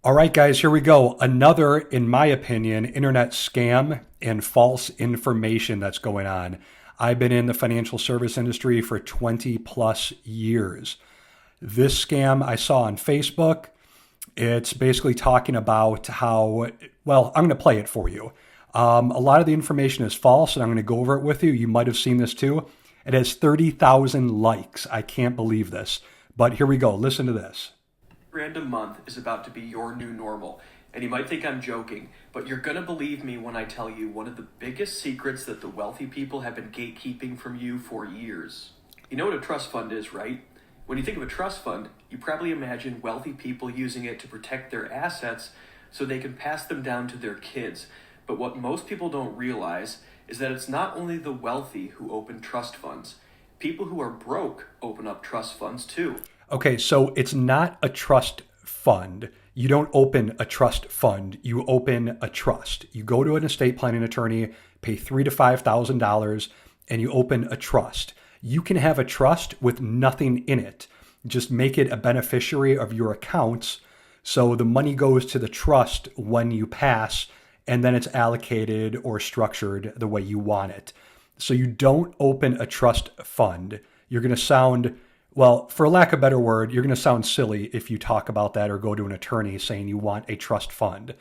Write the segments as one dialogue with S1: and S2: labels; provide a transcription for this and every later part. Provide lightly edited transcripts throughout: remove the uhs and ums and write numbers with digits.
S1: All right, guys, here we go. Another, in my opinion, internet scam and false information that's going on. I've been in the financial service industry for 20 plus years. This scam I saw on Facebook, it's basically talking about how, well, I'm going to play it for you. A lot of the information is false, and I'm going to go over it with you. You might have seen this too. It has 30,000 likes. I can't believe this. But here we go. Listen to this.
S2: Grand a month is about to be your new normal. And you might think I'm joking, but you're gonna believe me when I tell you one of the biggest secrets that the wealthy people have been gatekeeping from you for years. You know what a trust fund is, right? When you think of a trust fund, you probably imagine wealthy people using it to protect their assets so they can pass them down to their kids. But what most people don't realize is that it's not only the wealthy who open trust funds. People who are broke open up trust funds too.
S1: Okay, so it's not a trust fund. You don't open a trust fund. You open a trust. You go to an estate planning attorney, pay $3,000 to $5,000, and you open a trust. You can have a trust with nothing in it. Just make it a beneficiary of your accounts, so the money goes to the trust when you pass, and then it's allocated or structured the way you want it. So you don't open a trust fund. You're going to sound, well, for lack of a better word, you're going to sound silly if you talk about that or go to an attorney saying you want a trust fund.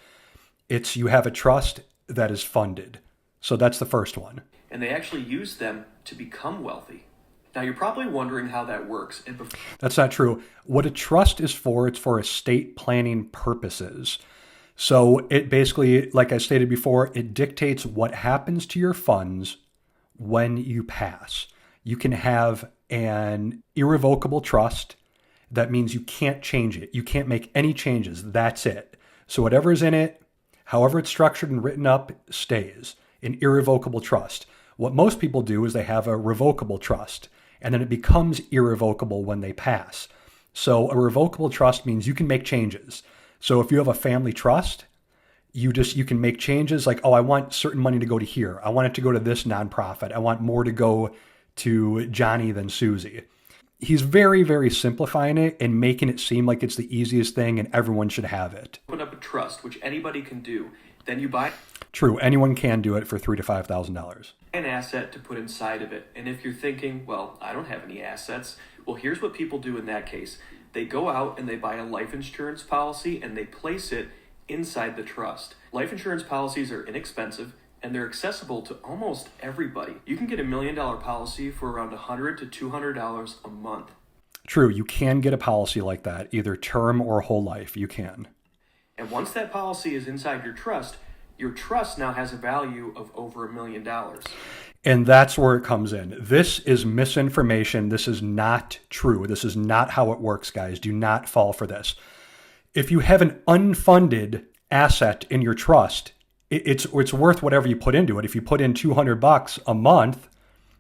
S1: It's you have a trust that is funded. So that's the first one.
S2: And they actually use them to become wealthy. Now you're probably wondering how that works.
S1: That's not true. What a trust is for, it's for estate planning purposes. So it basically, like I stated before, it dictates what happens to your funds when you pass. You can have an irrevocable trust. That means you can't change it. You can't make any changes. That's it. So whatever is in it, however it's structured and written up, stays. An irrevocable trust. What most people do is they have a revocable trust, and then it becomes irrevocable when they pass. So a revocable trust means you can make changes. So if you have a family trust, you can make changes like, oh, I want certain money to go to here. I want it to go to this nonprofit. I want more to go to Johnny than Susie. He's very, very simplifying it and making it seem like it's the easiest thing and everyone should have it.
S2: Open up a trust, which anybody can do. Then you buy
S1: True, anyone can do it for $3,000 to $5,000.
S2: an asset to put inside of it. And if you're thinking, well, I don't have any assets, well, here's what people do in that case. They go out and they buy a life insurance policy and they place it inside the trust. Life insurance policies are inexpensive and they're accessible to almost everybody. You can get $1 million policy for around $100 to $200 a month.
S1: True, you can get a policy like that, either term or whole life. You can.
S2: And once that policy is inside your trust now has a value of over $1 million.
S1: And that's where it comes in. This is misinformation. This is not true. This is not how it works, guys. Do not fall for this. If you have an unfunded asset in your trust, it's worth whatever you put into it. If you put in $200 a month,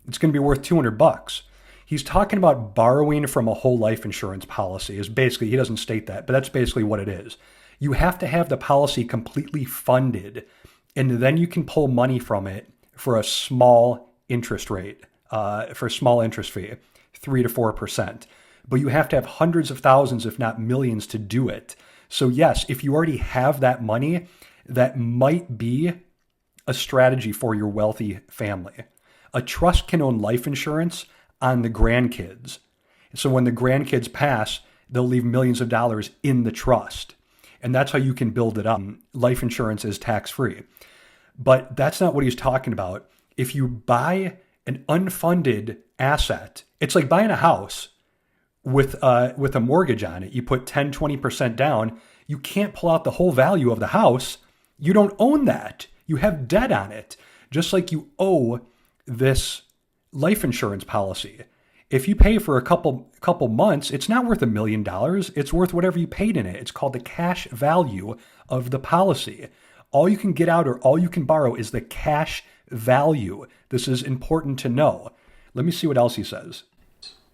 S1: it's going to be worth $200. He's talking about borrowing from a whole life insurance policy. Is basically, he doesn't state that, but that's basically what it is. You have to have the policy completely funded, and then you can pull money from it for a small interest rate, for a small interest fee, 3 to 4%. But you have to have hundreds of thousands, if not millions, to do it. So yes, if you already have that money, that might be a strategy for your wealthy family. A trust can own life insurance on the grandkids. So when the grandkids pass, they'll leave millions of dollars in the trust. And that's how you can build it up. Life insurance is tax-free. But that's not what he's talking about. If you buy an unfunded asset, it's like buying a house with a mortgage on it. You put 10, 20% down. You can't pull out the whole value of the house. You don't own that. You have debt on it. Just like you owe this life insurance policy. If you pay for a couple months, it's not worth $1 million. It's worth whatever you paid in it. It's called the cash value of the policy. All you can get out or all you can borrow is the cash value. This is important to know. Let me see what else he says.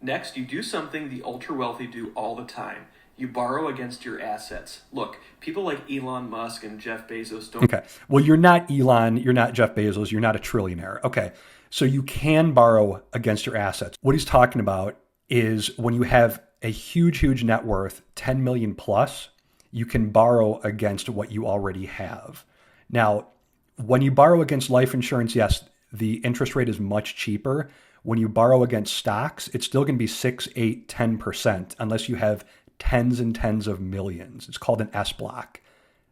S2: Next, you do something the ultra wealthy do all the time. You borrow against your assets. Look, people like Elon Musk and Jeff Bezos don't...
S1: Okay. Well, you're not Elon. You're not Jeff Bezos. You're not a trillionaire. Okay. So you can borrow against your assets. What he's talking about is when you have a huge, huge net worth, 10 million plus, You can borrow against what you already have. Now, when you borrow against life insurance, yes, the interest rate is much cheaper. When you borrow against stocks, it's still going to be 6, 8, 10% unless you have tens and tens of millions. It's called an S block,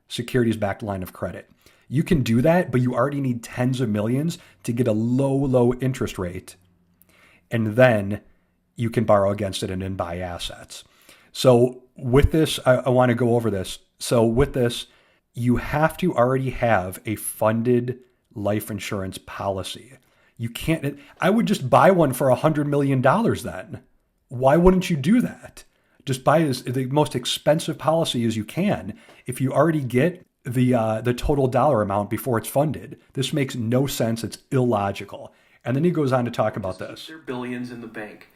S1: securities backed line of credit. You can do that, but you already need tens of millions to get a low interest rate. And then you can borrow against it and then buy assets. So with this, I want to go over this. So with this, you have to already have a funded life insurance policy. You can't, I would just buy one for $100 million then. Why wouldn't you do that? Just buy the most expensive policy as you can if you already get the total dollar amount before it's funded. This makes no sense. It's illogical. And then he goes on to talk about this.
S2: Their billions in the bank.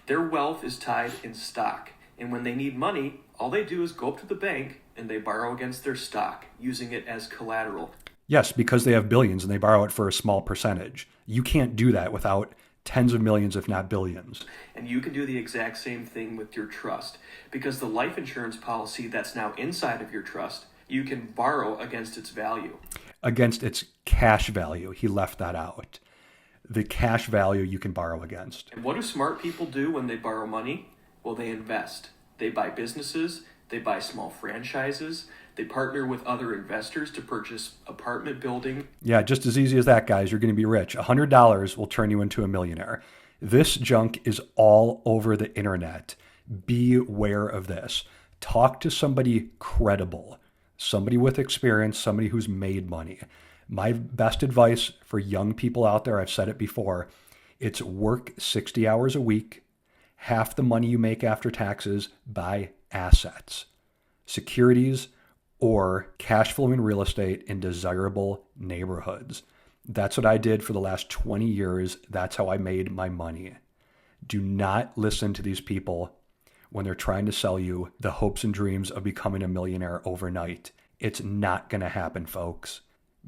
S2: Their wealth is tied in stock. And when they need money, all they do is go up to the bank and they borrow against their stock, using it as collateral.
S1: Yes, because they have billions and they borrow it for a small percentage. You can't do that without tens of millions, if not billions.
S2: And you can do the exact same thing with your trust, because the life insurance policy that's now inside of your trust, you can borrow against its value.
S1: Against its cash value. He left that out. The cash value you can borrow against.
S2: And what do smart people do when they borrow money? Well, they invest. They buy businesses, they buy small franchises, they partner with other investors to purchase apartment building.
S1: Yeah, just as easy as that, guys. You're going to be rich. $100 will turn you into a millionaire. This junk is all over the internet. Beware of this. Talk to somebody credible, somebody with experience, somebody who's made money. My best advice for young people out there, I've said it before, it's work 60 hours a week. Half the money you make after taxes, buy assets, securities, or cash flowing real estate in desirable neighborhoods. That's what I did for the last 20 years. That's how I made my money. Do not listen to these people when they're trying to sell you the hopes and dreams of becoming a millionaire overnight. It's not going to happen, folks.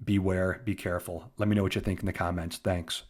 S1: Beware, be careful. Let me know what you think in the comments. Thanks.